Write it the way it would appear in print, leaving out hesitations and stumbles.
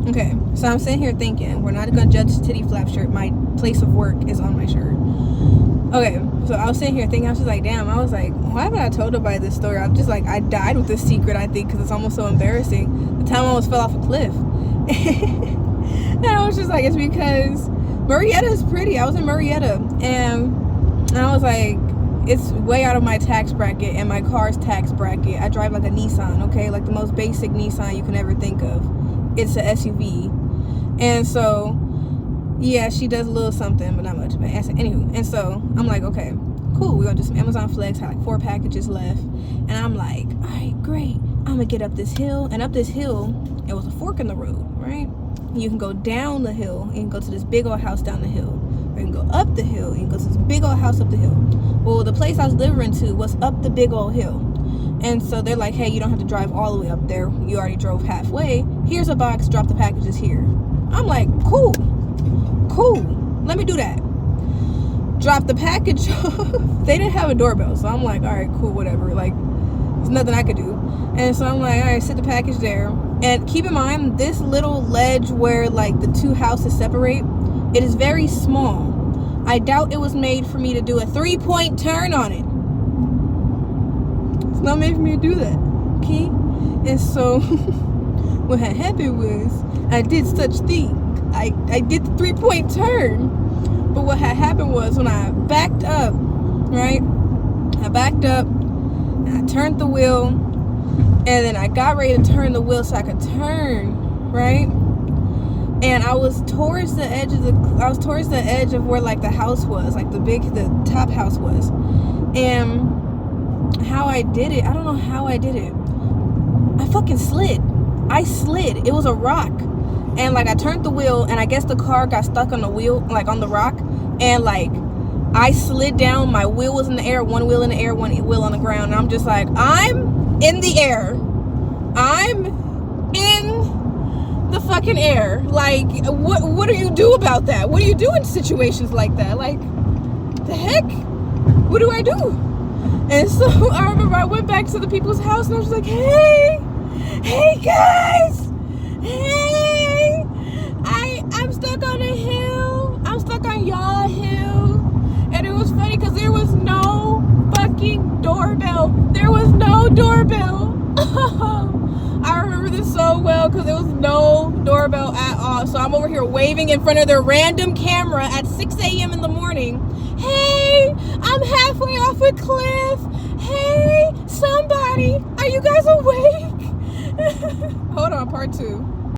Okay, so I'm sitting here thinking, we're not gonna judge the titty flap shirt. My place of work is on my shirt. Okay, so I was sitting here thinking, I was just like, damn, I was like, why haven't I told nobody this story? I'm just like, I died with this secret, I think, because it's almost so embarrassing. The time I almost fell off a cliff. And I was just like, it's because Marietta is pretty. I was in Marietta, and I was like, it's way out of my tax bracket and my car's tax bracket. I drive like a Nissan, okay? Like the most basic Nissan you can ever think of. It's a SUV. And so, yeah, she does a little something, but not much. But anywho, and so I'm like, okay, cool. We're gonna do some Amazon Flex. Had like 4 packages left, and I'm like, all right, great. I'm gonna get up this hill, and up this hill, it was a fork in the road, right? You can go down the hill and you can go to this big old house down the hill, or you can go up the hill and you can go to this big old house up the hill. Well, the place I was delivering to was up the big old hill, and so they're like, hey, you don't have to drive all the way up there. You already drove halfway. Here's a box. Drop the packages here. I'm like, cool. Let me do that. Drop the package off. They didn't have a doorbell, so I'm like, all right, cool, whatever. Like, there's nothing I could do. And so I'm like, all right, sit the package there. And keep in mind, this little ledge where like the 2 houses separate, it is very small. I doubt it was made for me to do a 3-point turn on it. It's not made for me to do that, okay? And so what had happened was I did such thing. I did the 3-point turn. But what had happened was when I backed up, right? I backed up and I turned the wheel, and then I got ready to turn the wheel so I could turn, right? And I was towards the edge of where like the house was, like the top house was. And how I did it, I don't know how I did it. I fucking slid. I slid. It was a rock. And like I turned the wheel, and I guess the car got stuck on the wheel, like on the rock, and like I slid down. My wheel was in the air, one wheel in the air, one wheel on the ground. And I'm just like, I'm in the air. I'm in the fucking air. Like, what do you do about that? What do you do in situations like that? Like, the heck? What do I do? And so I remember I went back to the people's house, and I was like, hey guys, hey, I'm stuck on a hill. I'm stuck on y'all hill. And it was funny because there was no fucking doorbell. There was no doorbell. I remember this so well because there was no doorbell at all. So I'm over here waving in front of their random camera at 6 a.m. in the morning. Hey, I'm halfway off a cliff. Hey, somebody, are you guys awake? Hold on, part 2.